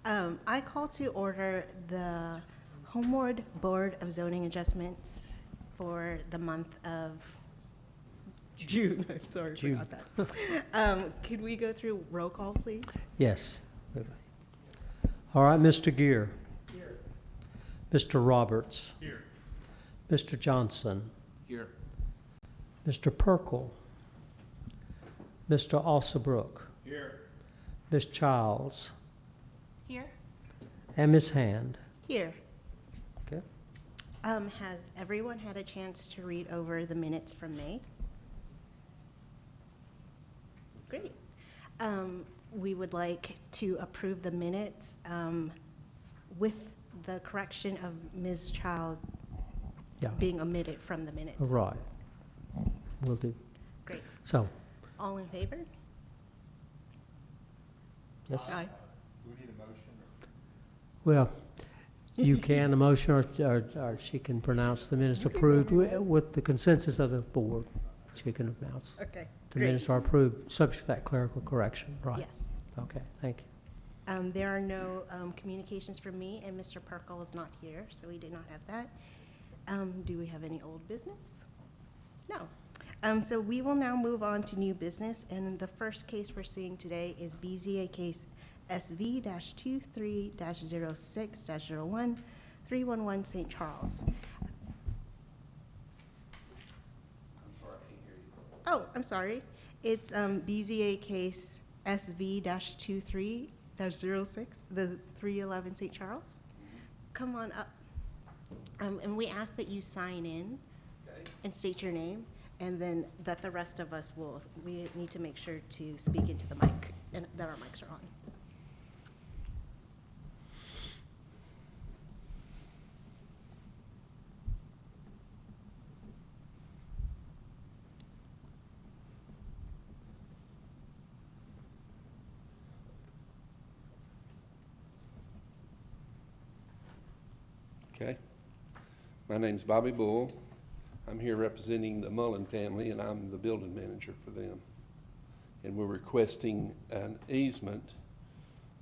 I call to order the Homewood Board of Zoning Adjustments for the month of June. I'm sorry, June. forgot that. Could we go through roll call, please? Yes. All right, Mr. Gear. Here. Mr. Roberts. Here. Mr. Johnson. Here. Mr. Perkel. Mr. Alsabrook. Here. Ms. Childs. Here. And Ms. Hand. Here. Okay. Has everyone had a chance to read over the minutes from May? Great. We would like to approve the minutes with the correction of Ms. Child Yeah. being omitted from the minutes. Right. Will do. Great. So, All in favor? yes. Aye. Do we need a motion? Well, you can, a motion, or she can pronounce the minutes approved with the consensus of the board. She can announce. Okay. The Great. minutes are approved, subject to that clerical correction, right? Yes. Okay, thank you. There are no communications from me, and Mr. Perkel is not here, so we did not have that. Do we have any old business? No. So we will now move on to new business, and the first case we're seeing today is BZA case SV-23-06-01, 311 St. Charles. Oh, I'm sorry. It's BZA case SV-23-06, the 311 St. Charles. Come on up. And we ask that you sign in and state your name, and then that the rest of us we need to make sure to speak into the mic, and that our mics are on. Okay. My name's Bobby Bull. I'm here representing the Mullen family, and I'm the building manager for them. And we're requesting an easement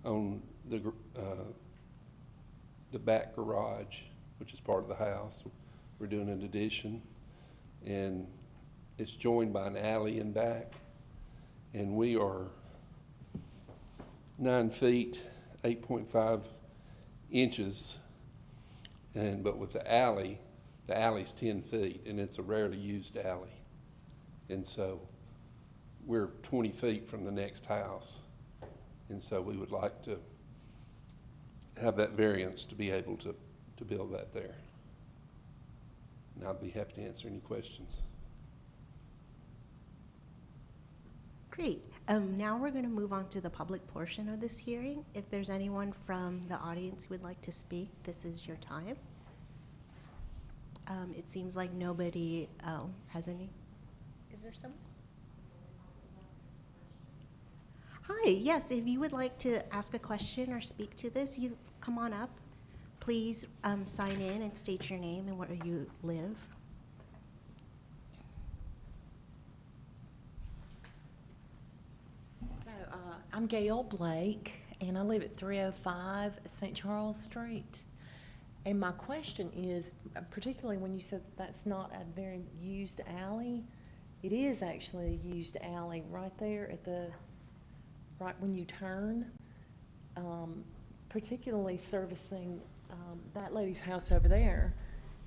on the back garage, which is part of the house. We're doing an addition, and it's joined by an alley in back. And we are 9 feet, 8.5 inches. But with the alley's 10 feet, and it's a rarely used alley. And so we're 20 feet from the next house. And so we would like to have that variance to be able to build that there. And I'd be happy to answer any questions. Great. Now we're going to move on to the public portion of this hearing. If there's anyone from the audience who would like to speak, this is your time. It seems like nobody has any. Is there someone? Hi, yes, if you would like to ask a question or speak to this, you come on up. Please sign in and state your name and where you live. I'm Gail Blake, and I live at 305 St. Charles Street. And my question is, particularly when you said that's not a very used alley, it is actually a used alley right there at right when you turn, particularly servicing that lady's house over there.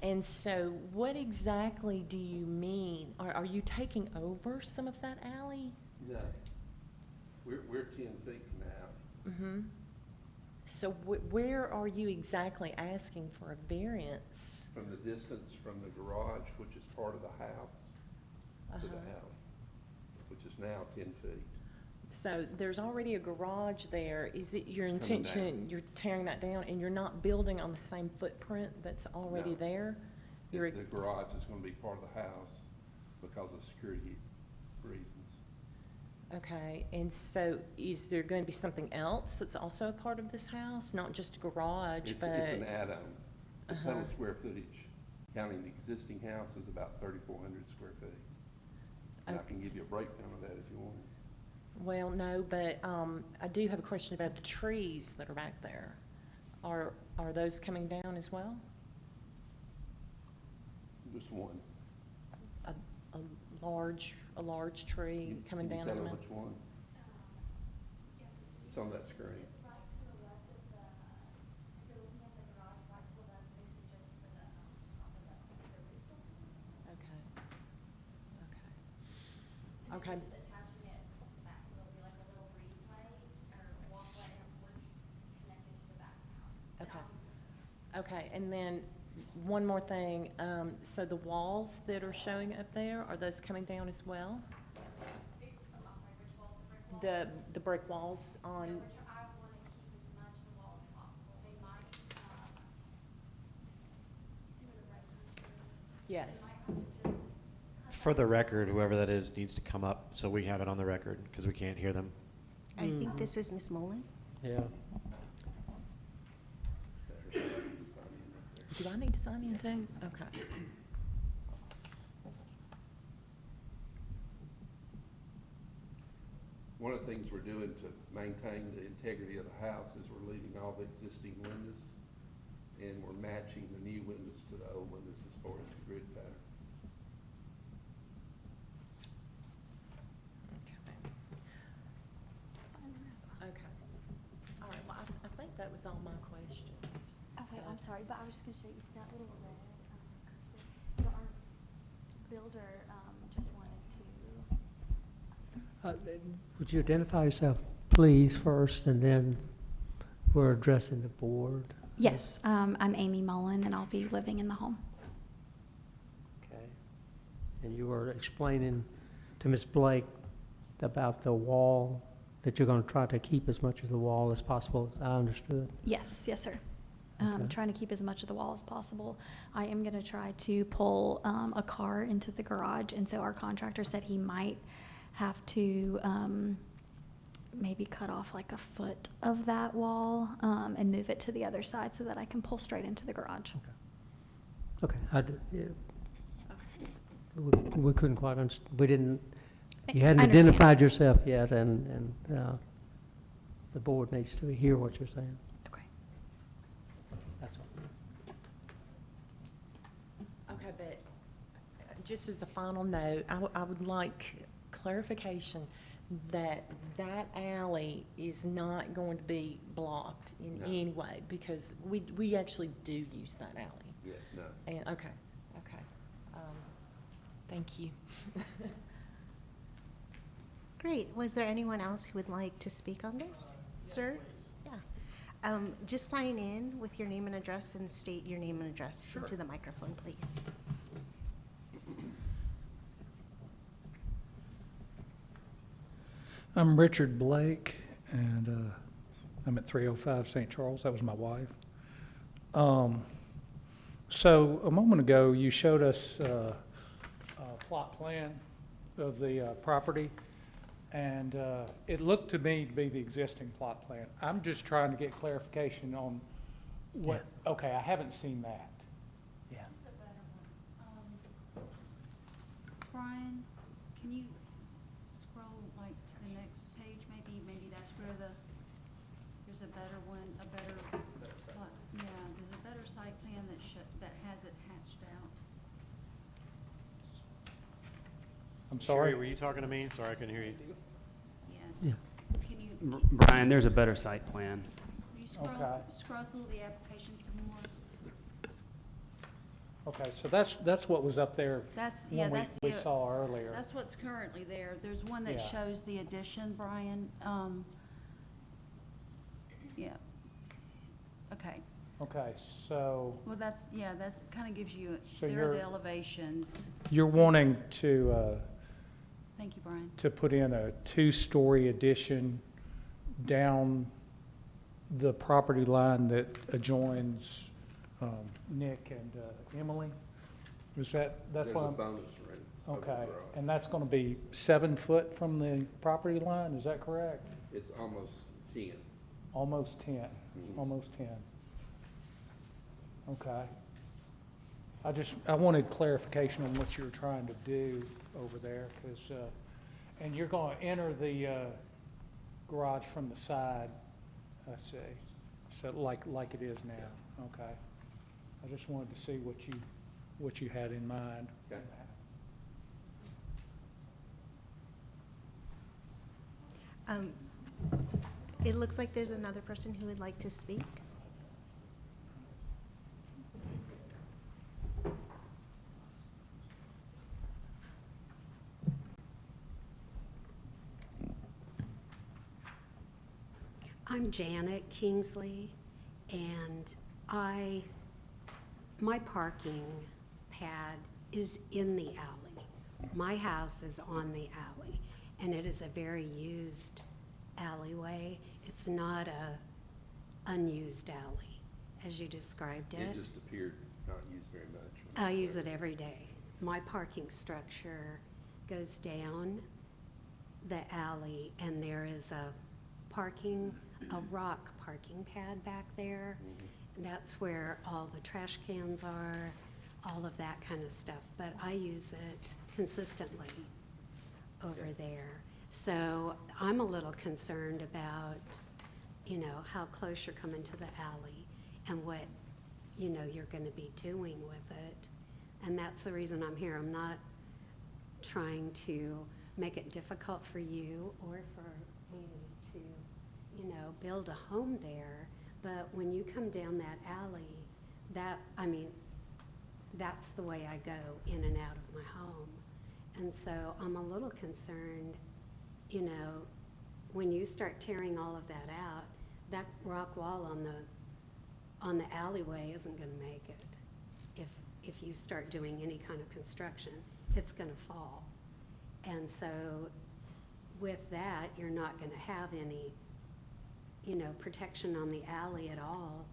And so what exactly do you mean? Are you taking over some of that alley? No. We're 10 feet from the alley. Mm-hmm. So where are you exactly asking for a variance? From the distance from the garage, which is part of the house, to the alley, which is now 10 feet. So there's already a garage there. Is it your It's coming intention, down. you're tearing that down and you're not building on the same footprint that's already No. there? The garage is going to be part of the house because of security reasons. Okay, and so is there going to be something else that's also a part of this house? Not just a garage, It's but? an add-on. The total Uh-huh. square footage, counting the existing house, is about 3,400 square feet. And I Okay. can give you a breakdown of that if you want. Well, no, but I do have a question about the trees that are back there. Are those coming down as well? Just one. A large tree coming Can you down in tell the her middle? which one? It's on that screen. Okay. And Okay. then just attaching it to the back, so it'll be like a little breezeway or walkway and a porch connected to the back of the house. Okay. Okay, and then one more thing, so the walls that are showing up there, are those coming down as well? I'm sorry, which walls, the brick walls? The brick walls No, on, which I want to keep as much of the wall as possible. They might, see where the red piece is? yes. They might have to just For the record, whoever that is needs to come up so we have it on the record, because we can't hear them. I think this is Miss Mullen. Yeah. Do I need to sign in too? Okay. One of the things we're doing to maintain the integrity of the house is we're leaving all the existing windows, and we're matching the new windows to the old windows as far as the grid pattern. Okay. All right, well, I think that was all my questions. Okay, So- I'm sorry, but I was just gonna show you, see that little red, cursor? So our builder, just wanted to, Would you identify yourself, please, first, and then we're addressing the board? yes, I'm Amy Mullen, and I'll be living in the home. Okay. And you were explaining to Ms. Blake about the wall, that you're going to try to keep as much of the wall as possible, as I understood. Yes, yes, sir. Okay. Trying to keep as much of the wall as possible. I am gonna try to pull, a car into the garage, and so our contractor said he might have to, maybe cut off like a foot of that wall, and move it to the other side so that I can pull straight into the garage. Okay, we couldn't quite understand, we didn't, you hadn't I understand. identified yourself yet, and the board needs to hear what you're saying. Okay. That's all. Okay, but just as a final note, I would like clarification that that alley is not going to be blocked in No. any way, because we actually do use that alley. Yes, no. And, okay. Thank you. Great. Was there anyone else who would like to speak on this? Sir? Yeah. Just sign in with your name and address and state your name and address into the microphone, please. I'm Richard Blake, and I'm at 305 St. Charles. That was my wife. So a moment ago, you showed us a plot plan of the property, and it looked to me to be the existing plot plan. I'm just trying to get clarification on what, okay, I haven't seen that. Yeah. Brian, can you scroll like to the next page, maybe that's where there's a better one, yeah, there's a better site plan that has it hatched out. I'm sorry. Sherry, were you talking to me? Sorry, I couldn't hear you. Yes. Yeah. Can you, Brian, there's a better site plan. will you Okay. scroll through the application some more? Okay, so that's what was up there That's, when we saw earlier. that's what's currently there. There's one that Yeah. shows the addition, Brian. Yeah. Okay. Okay, so Well, that kind of gives you, So there are the you're- elevations. you're So- wanting to Thank you, Brian. put in a two-story addition down the property line that adjoins Nick and Emily? Is that's There's what a I'm, bonus room. over the okay. garage. And that's gonna be 7 foot from the property line, is that correct? It's almost 10. Almost 10, Mhm. almost 10. Okay. I wanted clarification on what you were trying to do over there, because, and you're gonna enter the garage from the side, let's see, so like it is now, okay. I just wanted to see what you had in mind. Okay. It looks like there's another person who would like to speak. I'm Janet Kingsley, and my parking pad is in the alley. My house is on the alley, and it is a very used alleyway. It's not a unused alley, as you described it. It just appeared not used very much. I use it every day. My parking structure goes down the alley, and there is a rock parking pad back there. That's where all the trash cans are, all of that kind of stuff. But I use it consistently over there. So I'm a little concerned about, how close you're coming to the alley and what, you're gonna be doing with it. And that's the reason I'm here. I'm not trying to make it difficult for you or for me to, build a home there. But when you come down that alley, that's the way I go in and out of my home. And so I'm a little concerned, when you start tearing all of that out, that rock wall on the alleyway isn't gonna make it. If you start doing any kind of construction, it's gonna fall. And so with that, you're not gonna have any, protection on the alley at all.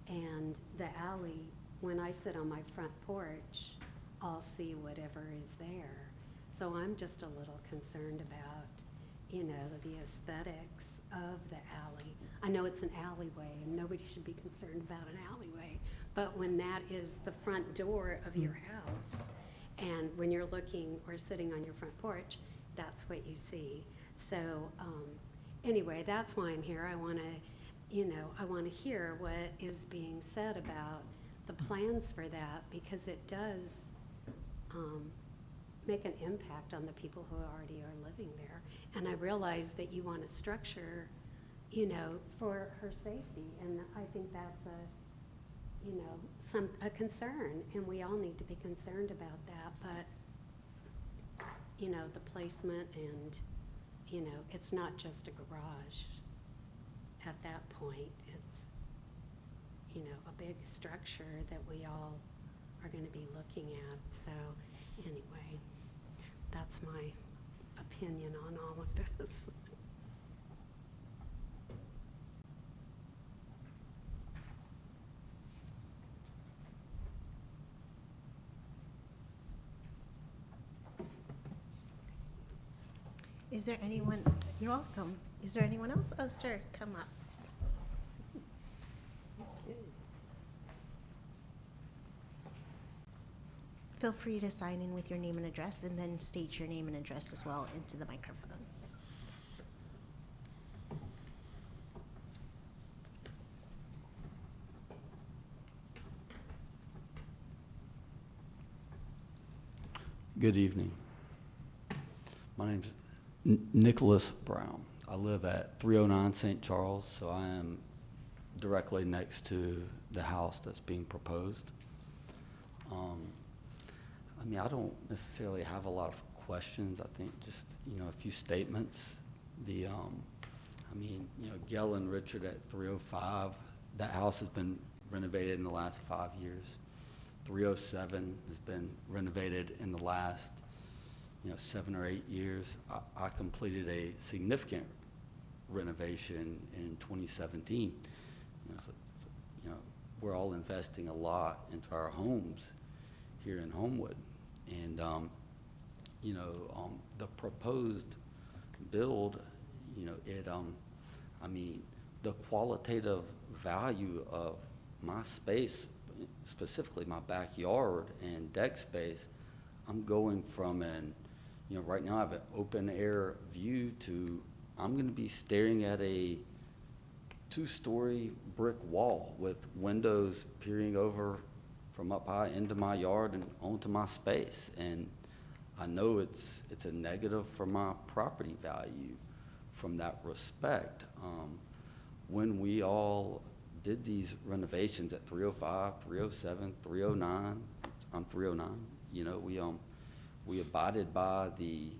And the alley, when I sit on my front porch, I'll see whatever is there. So I'm just a little concerned about, the aesthetics of the alley. I know it's an alleyway and nobody should be concerned about an alleyway, but when that is the front door of your house, and when you're looking or sitting on your front porch, that's what you see. So, anyway, that's why I'm here. I wanna hear what is being said about the plans for that, because it does, make an impact on the people who already are living there. And I realize that you want a structure, for her safety, and I think that's a concern, and we all need to be concerned about that. But, the placement and, it's not just a garage at that point. It's, a big structure that we all are gonna be looking at. So anyway, that's my opinion on all of this. Is there anyone, you're welcome. Is there anyone else? Oh, sir, come up. Feel free to sign in with your name and address, and then state your name and address as well into the microphone. Good evening. My name's Nicholas Brown. I live at 309 St. Charles, so I am directly next to the house that's being proposed. I don't necessarily have a lot of questions. I think just, a few statements. Gail and Richard at 305, that house has been renovated in the last 5 years. 307 has been renovated in the last, 7 or 8 years. I completed a significant renovation in 2017. We're all investing a lot into our homes here in Homewood. And, the proposed build, the qualitative value of my space, specifically my backyard and deck space, I'm going from right now I have an open air view to I'm gonna be staring at a two-story brick wall with windows peering over from up high into my yard and onto my space. And I know it's a negative for my property value from that respect. When we all did these renovations at 305, 307, 309, on 309, you know, we abided by the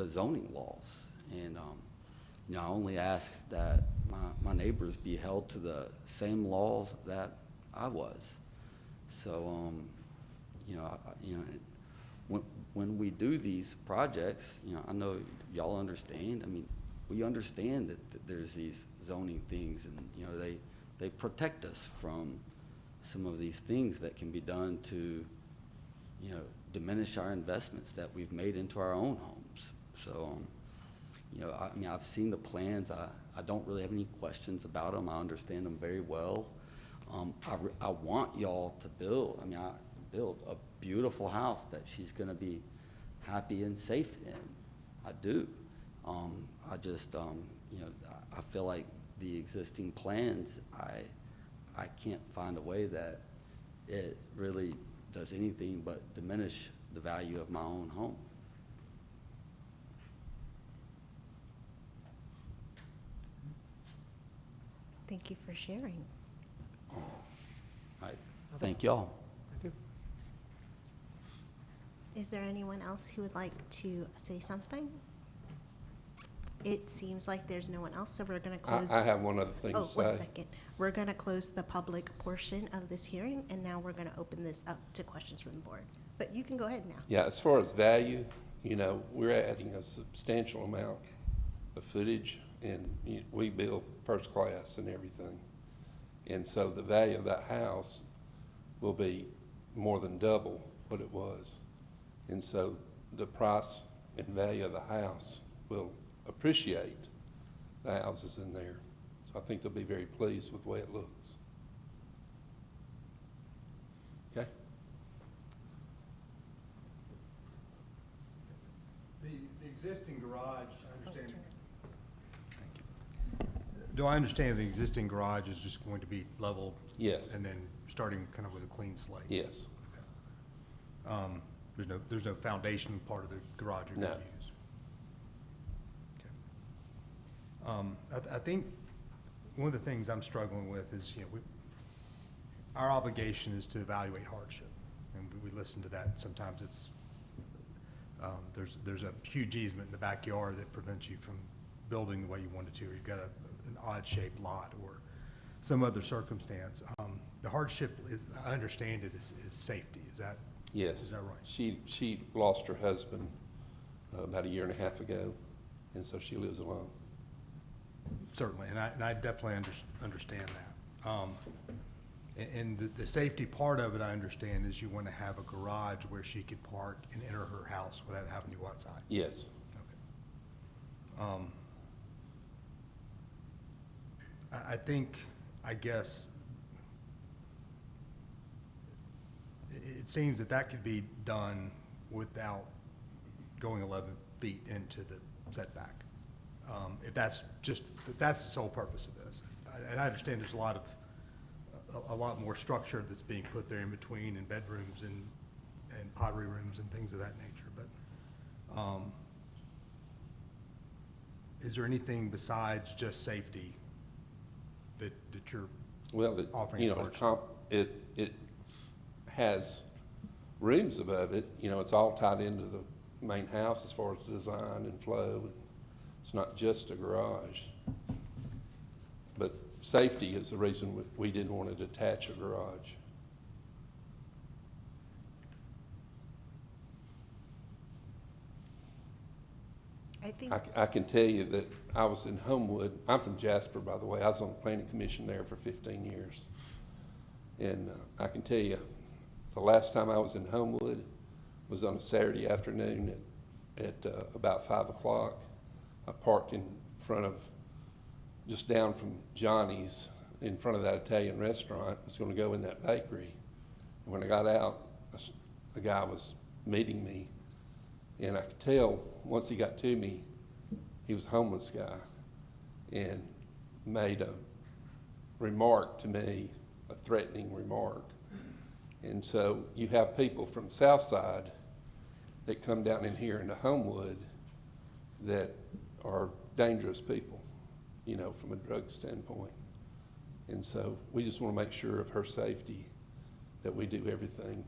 zoning laws. And, you know, I only ask that my neighbors be held to the same laws that I was. So, you know, when we do these projects, you know, I know y'all understand. I mean, we understand that there's these zoning things, and you know, they protect us from some of these things that can be done to, you know, diminish our investments that we've made into our own homes. So, you know, I mean, I've seen the plans. I don't really have any questions about them. I understand them very well. I want y'all to build. I mean, I build a beautiful house that she's going to be happy and safe in. I do. I just, you know, I feel like the existing plans, I can't find a way that it really does anything but diminish the value of my own home. Thank you for sharing. I thank y'all. Thank you. Is there anyone else who would like to say something? It seems like there's no one else, so we're going to close. I have one other thing to say. Oh, 1 second. We're going to close the public portion of this hearing, and now we're going to open this up to questions from the board. But you can go ahead now. Yeah, as far as value, you know, we're adding a substantial amount of footage, and we build first class and everything. And so the value of that house will be more than double what it was. And so the price and value of the house will appreciate the houses in there. So I think they'll be very pleased with the way it looks. Okay? The existing garage, I understand. Do I understand the existing garage is just going to be leveled? Yes. And then starting kind of with a clean slate? Yes. Okay. There's no foundation part of the garage you're going to use? Okay. I think one of the things I'm struggling with is, you know, our obligation is to evaluate hardship, and we listen to that. Sometimes it's there's a huge easement in the backyard that prevents you from building the way you wanted to, or you've got an odd-shaped lot, or some other circumstance. The hardship is, I understand it, is safety. Is that? Yes. Is that right? She lost her husband about 1.5 years ago, and so she lives alone. Certainly, and I definitely understand that. And the safety part of it, I understand, is you want to have a garage where she could park and enter her house without having to go outside. Yes. Okay. I think, I guess, it seems that could be done without going 11 feet into the setback. If that's the sole purpose of this. And I understand there's a lot more structure that's being put there in between, and bedrooms and pottery rooms and things of that nature. But is there anything besides just safety that you're offering? You know, it has rooms above it. You know, it's all tied into the main house as far as design and flow. It's not just a garage. But safety is the reason we didn't want to detach a garage. I can tell you that I was in Homewood. I'm from Jasper, by the way. I was on the planning commission there for 15 years. And I can tell you, the last time I was in Homewood was on a Saturday afternoon at about 5 o'clock. I parked in front of, just down from Johnny's, in front of that Italian restaurant. I was going to go in that bakery. And when I got out, a guy was meeting me. And I could tell once he got to me he was a homeless guy, and made a remark to me, a threatening remark. And so you have people from the south side that come down in here into Homewood that are dangerous people, you know, from a drug standpoint. And so we just want to make sure of her safety, that we do everything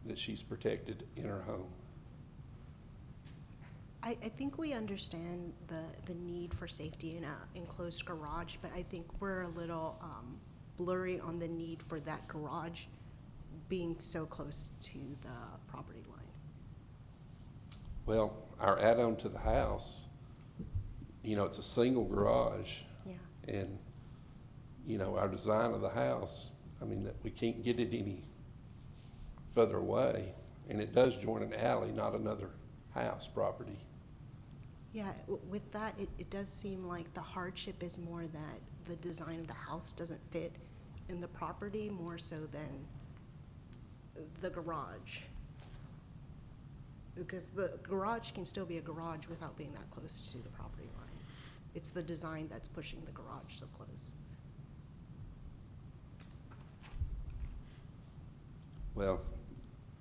that she's protected in her home. I think we understand the need for safety in an enclosed garage, but I think we're a little blurry on the need for that garage being so close to the property line. Well, our add-on to the house, you know, it's a single garage. Yeah. And, you know, our design of the house, I mean, that we can't get it any further away. And it does join an alley, not another house property. Yeah, with that, it does seem like the hardship is more that the design of the house doesn't fit in the property more so than the garage. Because the garage can still be a garage without being that close to the property line. It's the design that's pushing the garage so close. Well,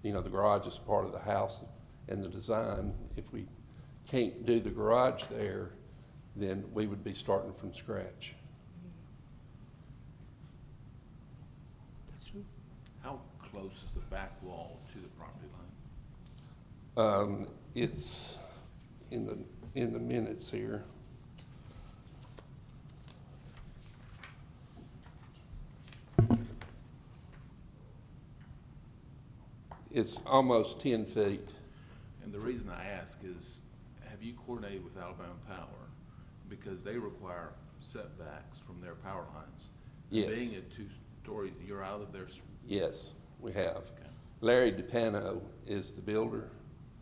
you know, the garage is part of the house and the design. If we can't do the garage there, then we would be starting from scratch. That's true. How close is the back wall to the property line? It's in the minutes here. It's almost 10 feet. And the reason I ask is, have you coordinated with Alabama Power? Because they require setbacks from their power lines. Yes. Being a two-story, you're out of their. Yes, we have. Okay. Larry DePano is the builder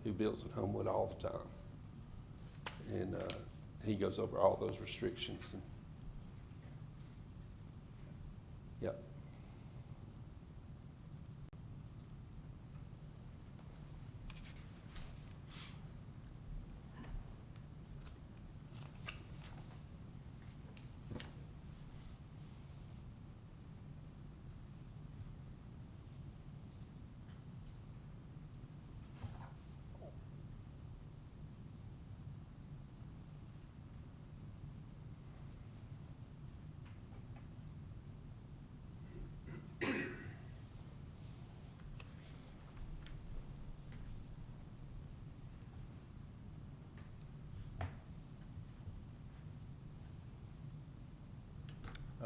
who builds at Homewood all the time. And he goes over all those restrictions. And, yep.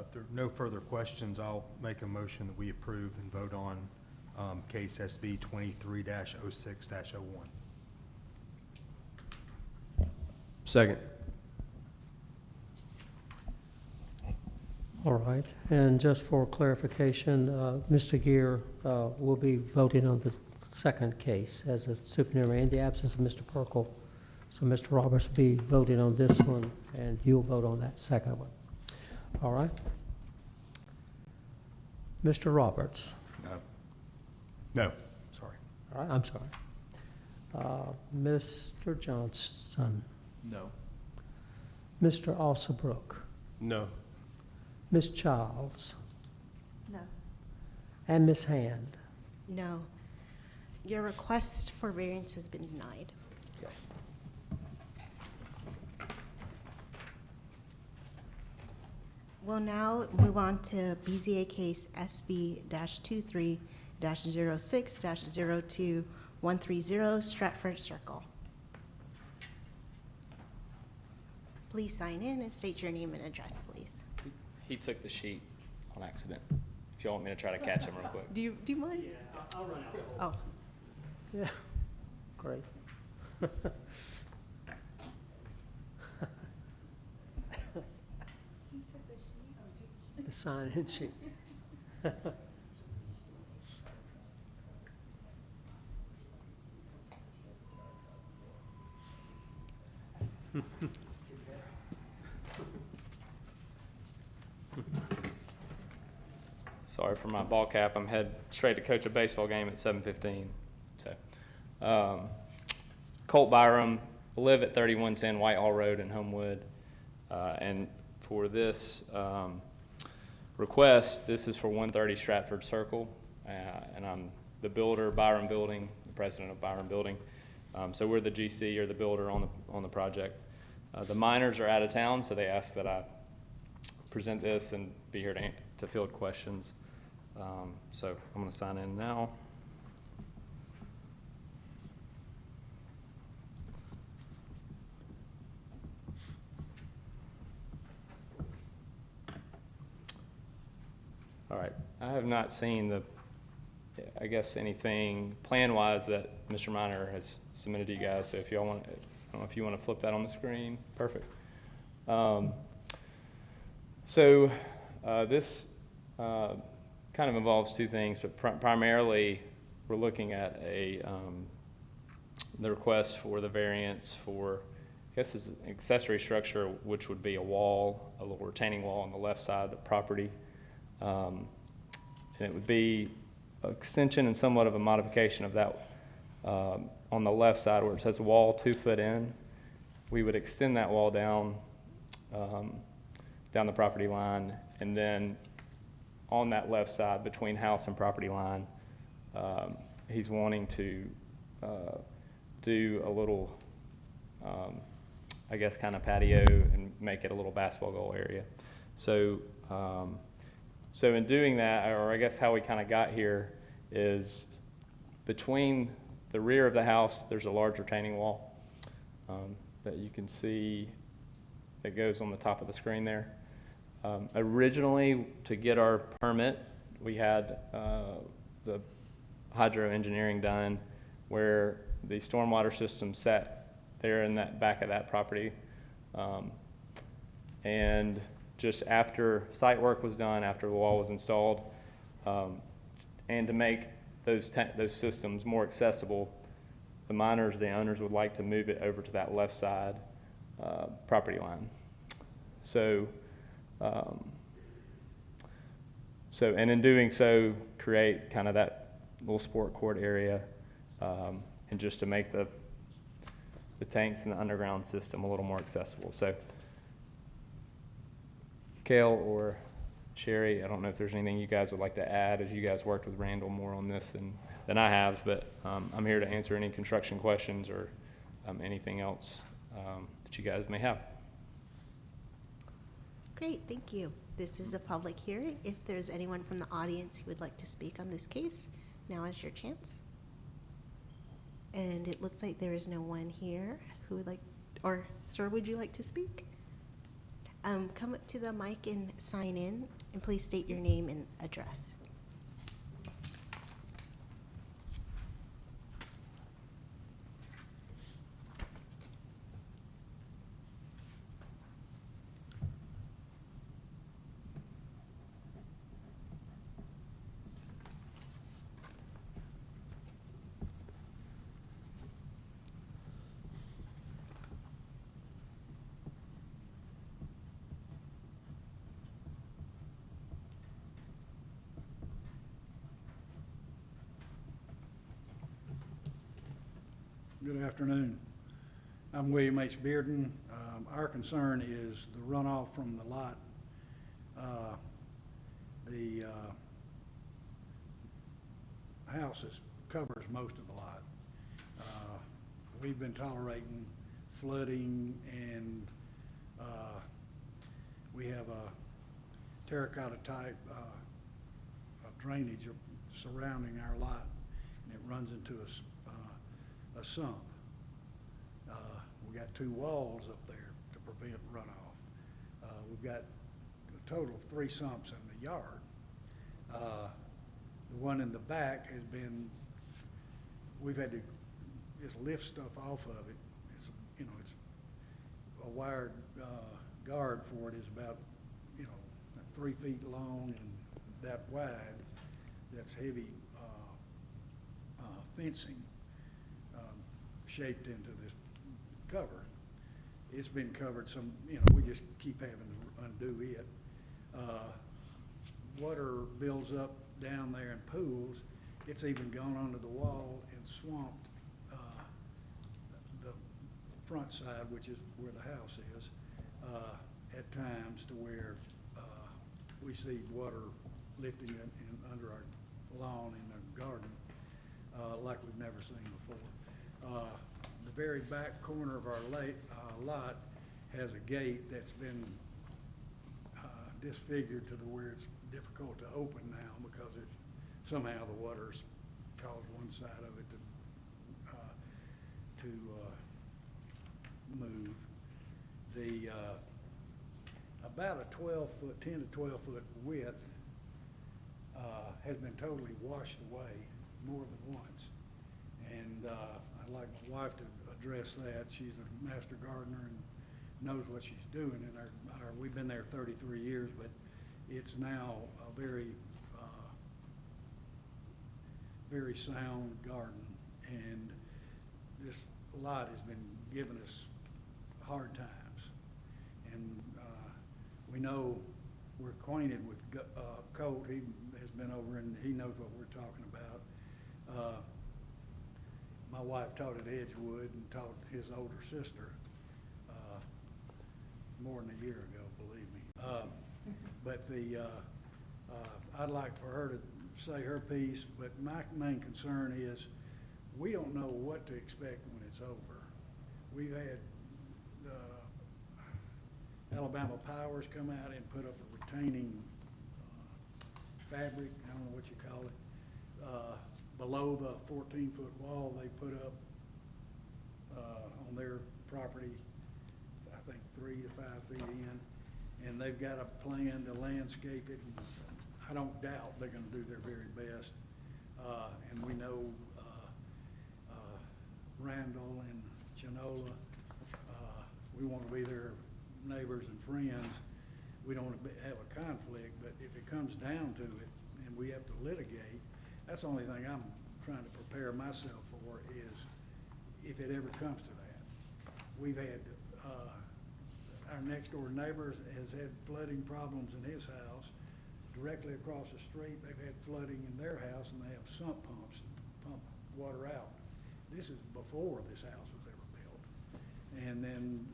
If there are no further questions, I'll make a motion that we approve and vote on case SB 23-06-01. Second. All right, and just for clarification, Mr. Gear will be voting on the second case as a supernumerary in the absence of Mr. Perkle. So Mr. Roberts will be voting on this one, and you'll vote on that second one. All right? Mr. Roberts? No, sorry. All right, I'm sorry. Mr. Johnson? No. Mr. Alsabrook? No. Ms. Childs? No. And Ms. Hand? No. Your request for variance has been denied. We'll now move on to BZA case SB-23-06-02130 Stratford Circle. Please sign in and state your name and address, please. He took the sheet on accident. If you want me to try to catch him real quick. Do you mind? Yeah, I'll run out. Oh. Yeah, great. The sign-in sheet. Sorry for my ball cap. I'm headed straight to coach a baseball game at 7:15. So, Colt Byram, live at 3110 Whitehall Road in Homewood. And for this request, this is for 130 Stratford Circle. And I'm the builder, Byron Building, the president of Byron Building. So we're the GC or the builder on the project. The miners are out of town, so they asked that I present this and be here to field questions. So I'm going to sign in now. All right, I have not seen I guess anything plan-wise that Mr. Miner has submitted to you guys, so if y'all want, I don't know if you want to flip that on the screen. Perfect. This kind of involves two things, but primarily we're looking at the request for the variance for, I guess it's an accessory structure, which would be a wall, a little retaining wall on the left side of the property. And it would be an extension and somewhat of a modification of that on the left side where it says wall 2 foot in. We would extend that wall down the property line, and then on that left side between house and property line, he's wanting to do a little, I guess, kind of patio and make it a little basketball goal area. So in doing that, or I guess how we kind of got here, is between the rear of the house, there's a large retaining wall that you can see that goes on the top of the screen there. Originally, to get our permit, we had the hydro engineering done where the stormwater system sat there in that back of that property. And just after site work was done, after the wall was installed, and to make those systems more accessible, the owners would like to move it over to that left side property line. And in doing so, create kind of that little sport court area, and just to make the tanks and the underground system a little more accessible. So, Kale or Sherry, I don't know if there's anything you guys would like to add, as you guys worked with Randall more on this than I have, but I'm here to answer any construction questions or anything else that you guys may have. Great, thank you. This is a public hearing. If there's anyone from the audience who would like to speak on this case, now is your chance. And it looks like there is no one here who would like, or sir, would you like to speak? Come up to the mic and sign in, and please state your name and address. Good afternoon. I'm William H. Bearden. Our concern is the runoff from the lot. The house covers most of the lot. We've been tolerating flooding, and we have a terracotta type of drainage surrounding our lot, and it runs into a sump. We got 2 walls up there to prevent runoff. We've got a total of 3 sumps in the yard. The one in the back has been, we've had to just lift stuff off of it. It's, it's a wired guard for it is about, 3 feet long and that wide. That's heavy fencing shaped into this cover. It's been covered some, we just keep having to undo it. Water builds up down there in pools. It's even gone under the wall and swamped the front side, which is where the house is, at times to where we see water lifting in under our lawn in the garden like we've never seen before. The very back corner of our lot has a gate that's been disfigured to the where it's difficult to open now because somehow the water's caused one side of it to move. The about a 12-foot, 10 to 12-foot width has been totally washed away more than once. And I'd like my wife to address that. She's a master gardener and knows what she's doing. And we've been there 33 years, but it's now a very, very sound garden. And this lot has been giving us hard times. And we know we're acquainted with Colt. He has been over and he knows what we're talking about. My wife taught at Edgewood and taught his older sister more than a year ago, believe me. But I'd like for her to say her piece, but my main concern is we don't know what to expect when it's over. We've had Alabama Powers come out and put up a retaining fabric, I don't know what you call it, below the 14-foot wall they put up on their property, I think 3 to 5 feet in, and they've got a plan to landscape it, and I don't doubt they're going to do their very best. And we know Randall and Chinola, we want to be their neighbors and friends. We don't want to have a conflict, but if it comes down to it and we have to litigate, that's the only thing I'm trying to prepare myself for is if it ever comes to that. We've had, our next door neighbor has had flooding problems in his house. Directly across the street, they've had flooding in their house and they have sump pumps that pump water out. This is before this house was ever built. And then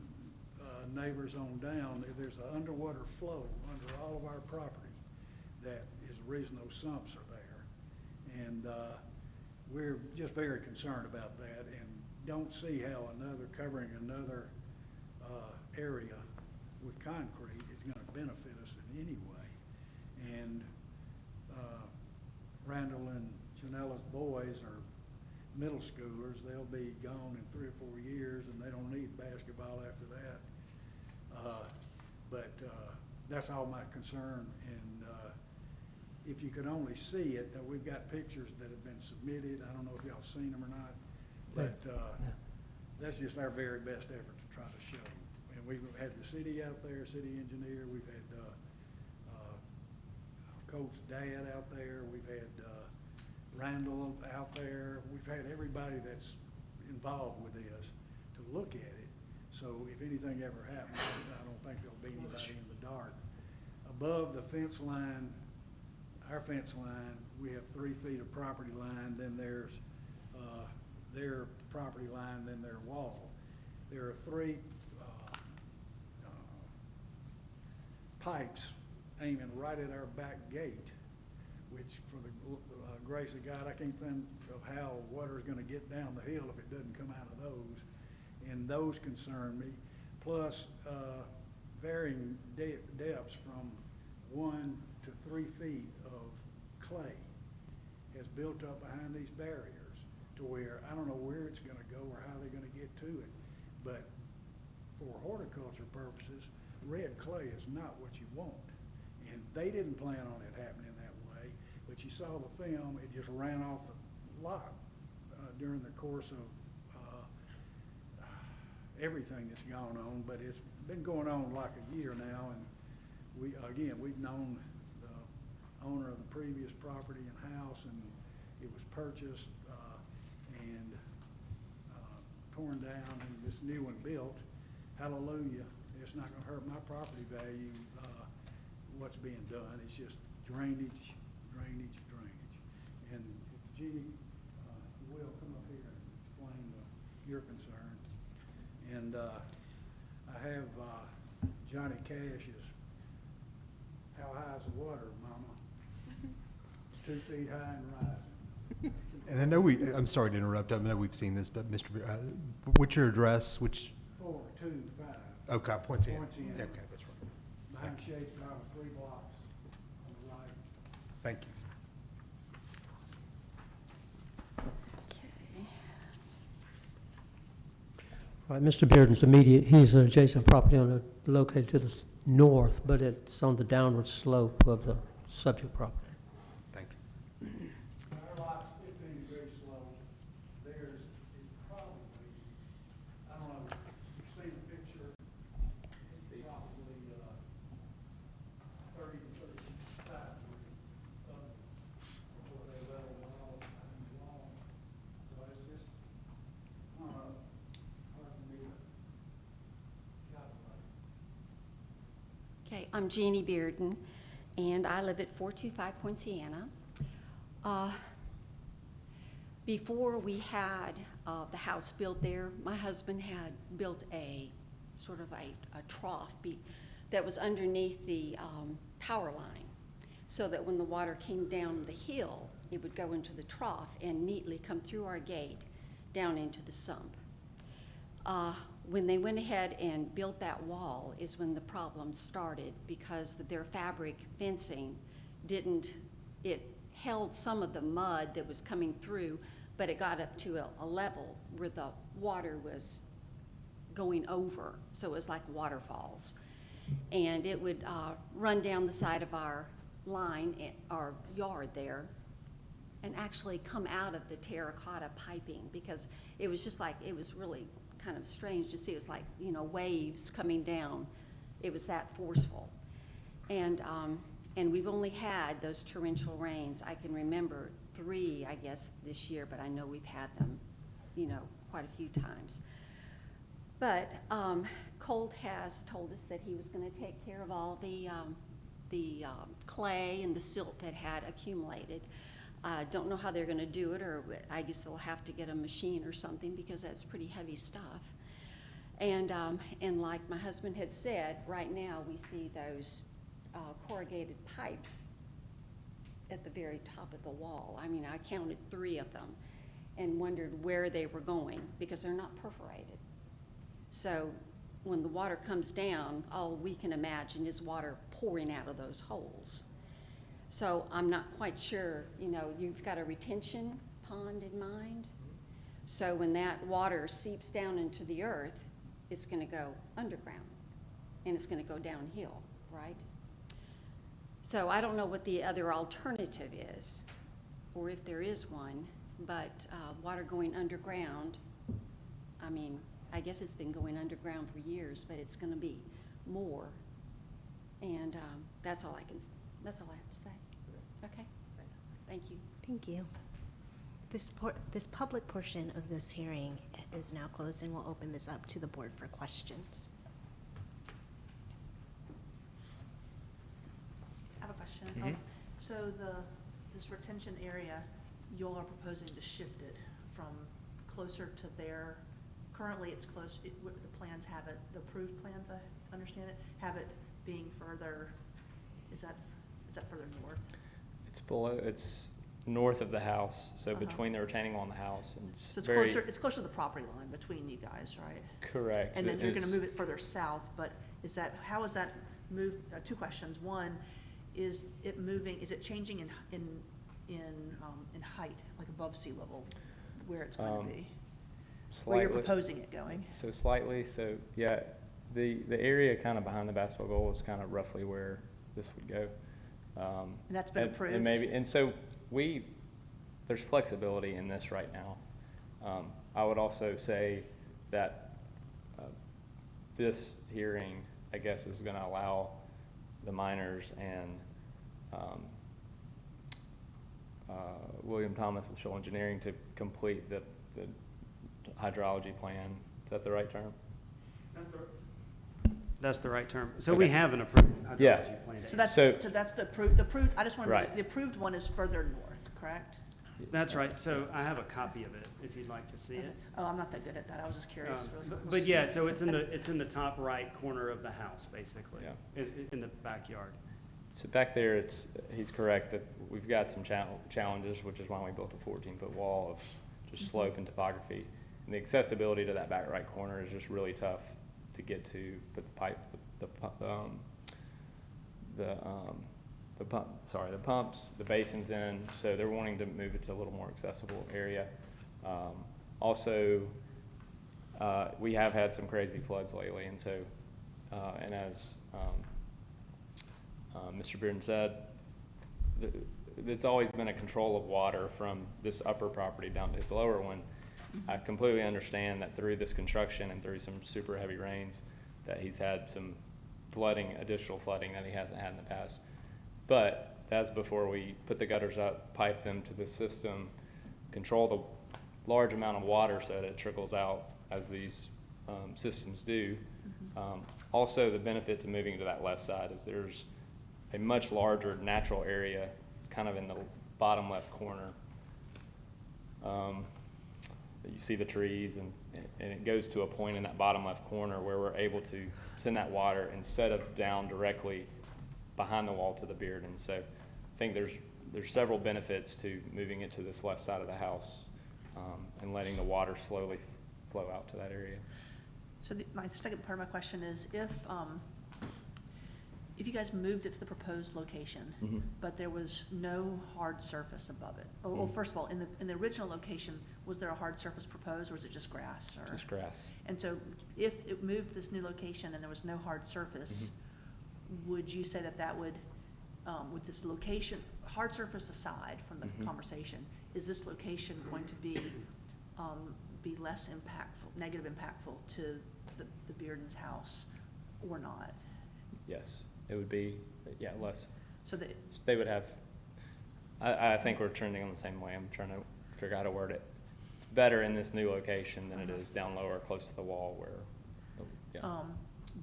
neighbors on down, there's an underwater flow under all of our property that is the reason those sumps are there. And we're just very concerned about that and don't see how covering another area with concrete is going to benefit us in any way. And Randall and Janella's boys are middle schoolers. They'll be gone in 3 or 4 years and they don't need basketball after that. But that's all my concern. And if you could only see it, we've got pictures that have been submitted. I don't know if y'all seen them or not, but that's just our very best effort to try to show. And we've had the city out there, city engineer. We've had Colt's dad out there. We've had Randall out there. We've had everybody that's involved with this to look at it. So if anything ever happens, I don't think there'll be anybody in the dark. Above the fence line, our fence line, we have 3 feet of property line, then there's their property line, then their wall. There are 3 pipes aiming right at our back gate, which for the grace of God, I can't think of how water is going to get down the hill if it doesn't come out of those. And those concern me, plus varying depths from 1 to 3 feet of clay has built up behind these barriers to where I don't know where it's going to go or how they're going to get to it. But for horticulture purposes, red clay is not what you want. And they didn't plan on it happening that way, but you saw the film, it just ran off the lot during the course of everything that's gone on, but it's been going on like a year now, and we've known the owner of the previous property and house, and it was purchased and torn down, and this new one built. Hallelujah, it's not gonna hurt my property value, what's being done. It's just drainage. And Jeannie, you will come up here and explain your concern. And I have Johnny Cash's "How High's the Water, Mama?" 2 feet high and rising. And I know I'm sorry to interrupt, I know we've seen this, but Mr. What's your address, 425. okay, Poinciana. Poinciana. Okay, that's right. Behind Shades Power, 3 blocks on the right. Thank you. Right, Mr. Bearden's he's an adjacent property located to the north, but it's on the downward slope of the subject property. Thank you. Our lot's 15 degrees slope. Theirs is probably, I don't know, you've seen the picture, it's probably 30 to 35 of what they leveled it all along. So it's just, hard for me to calculate. Okay, I'm Jeannie Bearden, and I live at 425 Poinciana. Before we had the house built there, my husband had built a sort of a trough that was underneath the power line, so that when the water came down the hill, it would go into the trough and neatly come through our gate down into the sump. When they went ahead and built that wall is when the problem started, because their fabric fencing it held some of the mud that was coming through, but it got up to a level where the water was going over, so it was like waterfalls. And it would run down the side of our line, our yard there, and actually come out of the terracotta piping, because it was just like, it was really kind of strange to see. It was like, you know, waves coming down. It was that forceful. And we've only had those torrential rains. I can remember 3, I guess, this year, but I know we've had them, you know, quite a few times. But Colt has told us that he was going to take care of all the clay and the silt that had accumulated. I don't know how they're going to do it, or I guess they'll have to get a machine or something, because that's pretty heavy stuff. And like my husband had said, right now we see those corrugated pipes at the very top of the wall. I mean, I counted 3 of them and wondered where they were going, because they're not perforated. So when the water comes down, all we can imagine is water pouring out of those holes. So I'm not quite sure, you know, you've got a retention pond in mind. So when that water seeps down into the earth, it's going to go underground, and it's going to go downhill, right? So I don't know what the other alternative is, or if there is one, but water going underground, I mean, I guess it's been going underground for years, but it's going to be more. And that's all I have to say. Okay? Thank you. Thank you. This public portion of this hearing is now closed, and we'll open this up to the board for questions. I have a question. Mm-hmm. So this retention area, you all are proposing to shift it from closer to there. Currently, it's close, the plans have it, the approved plans, I understand it, have it being further, is that further north? It's north of the house, so between the retaining wall and the house. And So it's closer to the property line between you guys, right? Correct. And then you're gonna move it further south, but how is that moved? 2 questions. One, is it moving, is it changing in height, like above sea level, where it's going to be? Where you're proposing it going? So slightly, so yeah, the area kind of behind the basketball goal is kind of roughly where this would go. And that's been approved? And so there's flexibility in this right now. I would also say that this hearing, I guess, is going to allow the miners and William Thomas with Shoal Engineering to complete the hydrology plan. Is that the right term? That's the right term. So Okay. we have an approved hydrology plan. So that's the approved, I just want to, the approved one is further north, correct? That's right. So I have a copy of it if you'd like to see it. Oh, I'm not that good at that. I was just curious. But yeah, so it's in the top right corner of the house, basically, in the backyard. So back there, he's correct that we've got some challenges, which is why we built a 14-foot wall of just slope and topography. And the accessibility to that back right corner is just really tough to get to, put the pumps, the basins in. So they're wanting to move it to a little more accessible area. Also, we have had some crazy floods lately, and so, and as Mr. Bearden said, it's always been a control of water from this upper property down to his lower one. I completely understand that through this construction and through some super heavy rains that he's had some flooding, additional flooding that he hasn't had in the past. But that's before we put the gutters up, pipe them to the system, control the large amount of water so that it trickles out as these systems do. Also, the benefit to moving to that left side is there's a much larger natural area kind of in the bottom left corner. You see the trees, and it goes to a point in that bottom left corner where we're able to send that water instead of down directly behind the wall to the Bearden. So I think there's several benefits to moving it to this left side of the house and letting the water slowly flow out to that area. So my second part of my question is, if you guys moved it to the proposed location, but there was no hard surface above it, well, first of all, in the original location, was there a hard surface proposed, or was it just grass? Or? Just grass. And so if it moved to this new location and there was no hard surface, would you say that would, with this location, hard surface aside from the conversation, is this location going to be less impactful, negative impactful to the Bearden's house or not? Yes, it would be, less. So they would have, I think we're trending on the same way. I'm trying to figure out how to word it. It's better in this new location than it is down lower close to the wall where,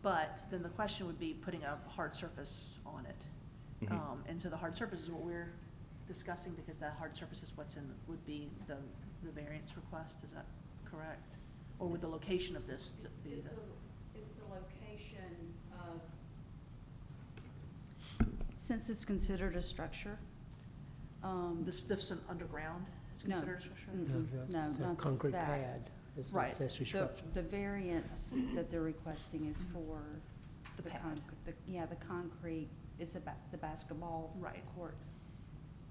but then the question would be putting a hard surface on it. And so the hard surface is what we're discussing, because that hard surface is would be the variance request, is that correct? Or would the location of this be Is the location of, since it's considered a structure? The stuff's underground, it's No. considered a structure? No, The not concrete that. pad is an Right. accessory structure. The variance that they're requesting is for The pad. the concrete, it's about the basketball Right. court.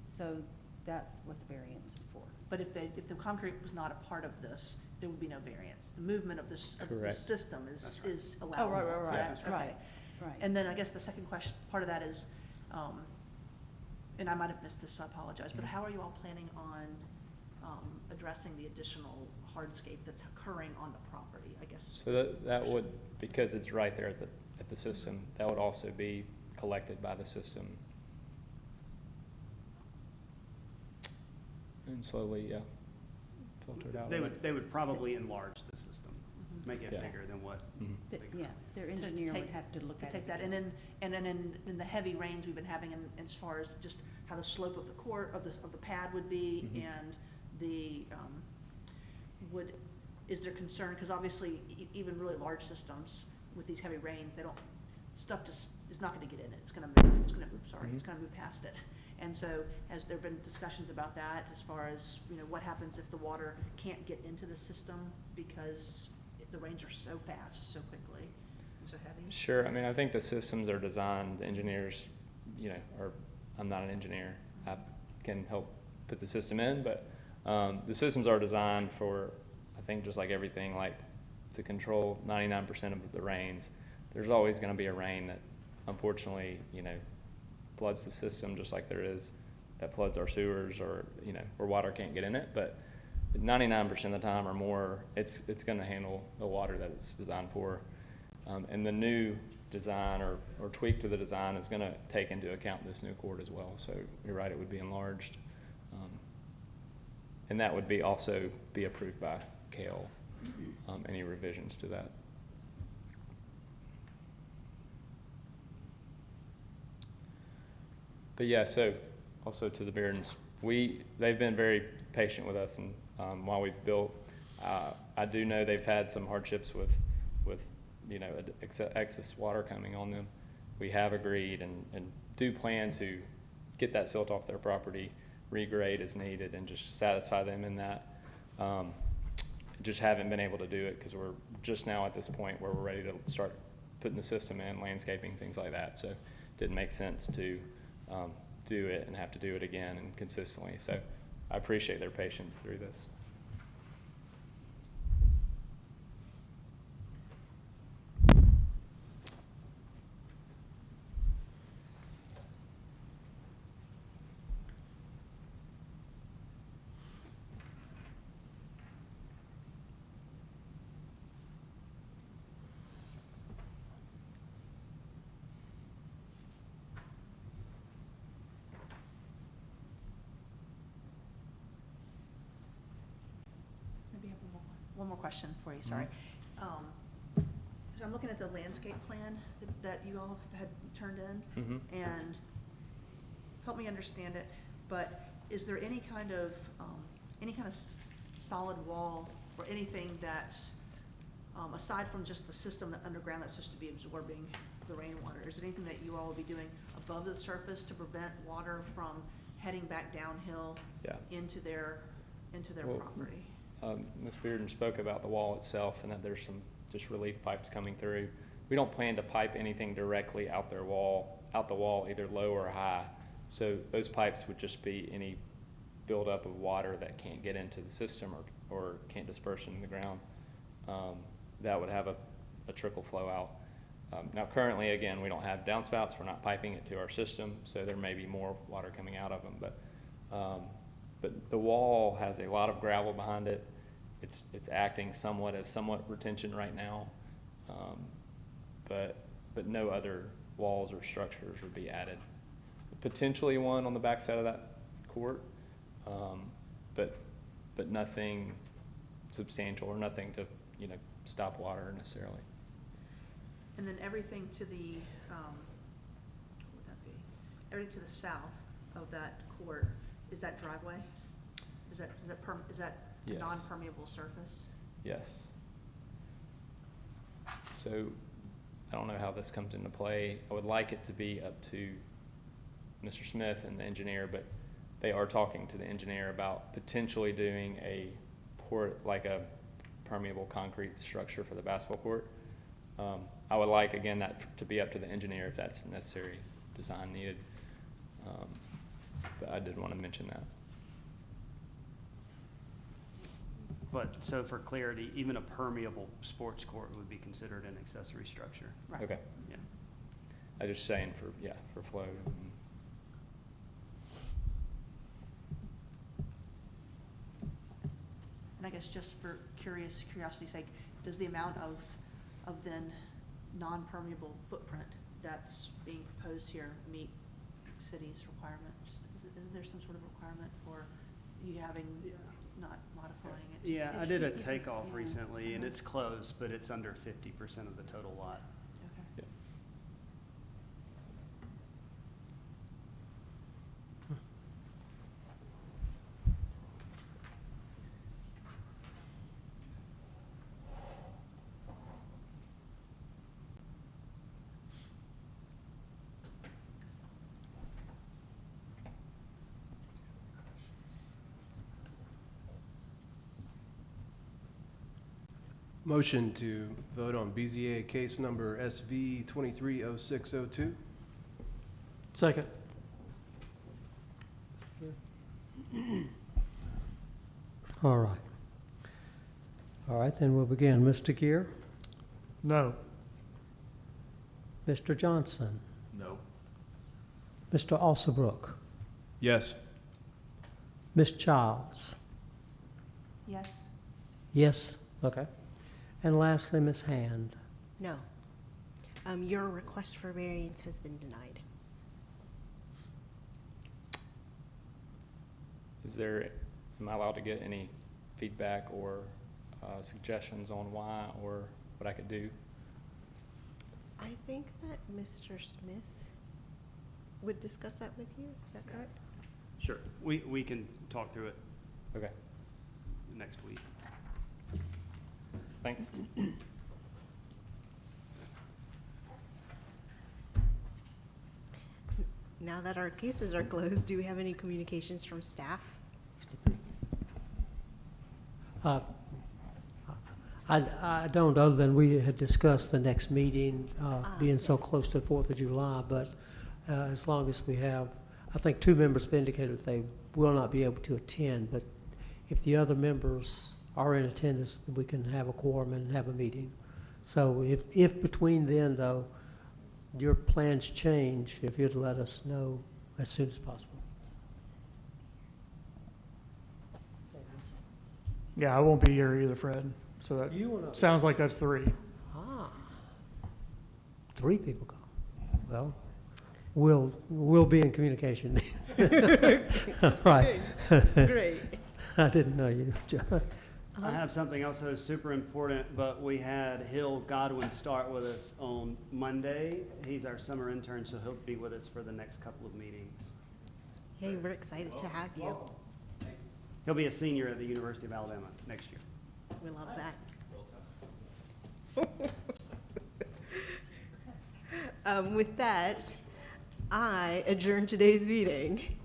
So that's what the variance is for. But if the concrete was not a part of this, there would be no variance. The movement of this, of the Correct. system is Oh, allowable. right, correct? right, Okay. right. And then I guess the second question, part of that is, and I might have missed this, so I apologize, but how are you all planning on addressing the additional hardscape that's occurring on the property, I guess? so that would, because it's right there at the system, that would also be collected by the system. And slowly, filtered out. They would probably enlarge the system, make it Yeah. bigger than what. Yeah, their engineer would have to look at it. Take that, and then in the heavy rains we've been having, as far as just how the slope of the court, of the pad would be, and the, is there concern, because obviously, even really large systems with these heavy rains, stuff just is not gonna get in it, it's gonna move, it's gonna move past it. And so, has there been discussions about that, as far as, what happens if the water can't get into the system because the rains are so fast, so quickly, and so heavy? Sure. I mean, I think the systems are designed, the engineers, or I'm not an engineer. I can help put the system in, but the systems are designed for, I think, just like everything, like to control 99% of the rains. There's always going to be a rain that, unfortunately, floods the system, just like there is that floods our sewers, or where water can't get in it. But 99% of the time or more, it's going to handle the water that it's designed for. And the new design or tweak to the design is going to take into account this new court as well. So you're right, it would be enlarged. And that would also be approved by Kale, any revisions to that. But yeah, so also to the Bearden's they've been very patient with us and, while we've built. I do know they've had some hardships with, you know, excess water coming on them. We have agreed and do plan to get that silt off their property, regrade as needed, and just satisfy them in that. Just haven't been able to do it because we're just now at this point where we're ready to start putting the system in, landscaping, things like that. So it didn't make sense to do it and have to do it again and consistently. So I appreciate their patience through this. Maybe I have one more question for you, sorry. So I'm looking at the landscape plan that you all had turned in, and help me understand it, but is there any kind of solid wall or anything that, aside from just the system underground that's supposed to be absorbing the rainwater, is there anything that you all will be doing above the surface to prevent water from heading back downhill into their property? Ms. Bearden spoke about the wall itself and that there's some just relief pipes coming through. We don't plan to pipe anything directly out the wall, either low or high. So those pipes would just be any buildup of water that can't get into the system or can't disperse into the ground. That would have a trickle flow out. Now currently, again, we don't have downspouts. We're not piping it to our system, so there may be more water coming out of them. But the wall has a lot of gravel behind it. It's acting somewhat as retention right now, but no other walls or structures would be added. Potentially one on the back side of that court, but nothing substantial or nothing to stop water necessarily. And then everything to the, what would that be? Everything to the south of that court, is that driveway? Is that a Yes. non-permeable surface? Yes. So I don't know how this comes into play. I would like it to be up to Mr. Smith and the engineer, but they are talking to the engineer about potentially doing a like a permeable concrete structure for the basketball court. I would like, again, that to be up to the engineer if that's necessary, design needed. But I did want to mention that. But, so for clarity, even a permeable sports court would be considered an accessory structure. Right. Okay. Yeah. I was just saying for flow. And I guess just for curiosity's sake, does the amount of then non-permeable footprint that's being proposed here meet city's requirements? Isn't there some sort of requirement for you having, not modifying it? Yeah, I did a takeoff recently, and it's close, but it's under 50% of the total lot. Okay. Motion to vote on BZA case number SV 230602. Second. All right. All right, then we'll begin. Mr. Gear? No. Mr. Johnson? No. Mr. Alsabrook? Yes. Ms. Childs? Yes? Yes? Okay. And lastly, Ms. Hand? No. Your request for variance has been denied. Am I allowed to get any feedback or suggestions on why or what I could do? I think that Mr. Smith would discuss that with you, is that correct? Sure. We can talk through it Okay, next week. thanks. Now that our cases are closed, do we have any communications from staff? I don't, other than we had discussed the next meeting, being so close to the 4th of July, but as long as we have, I think 2 members have indicated that they will not be able to attend, but if the other members are in attendance, then we can have a quorum and have a meeting. So if between then, though, your plans change, if you'd let us know as soon as possible. Yeah, I won't be here either, Fred. So that sounds like that's 3. Ah, 3 people go. Well, we'll be in communication. Right. Great. I didn't know you, John. I have something else that is super important, but we had Hill Godwin start with us on Monday. He's our summer intern, so he'll be with us for the next couple of meetings. Hey, we're excited to have you. He'll be a senior at the University of Alabama next year. We love that. With that, I adjourn today's meeting.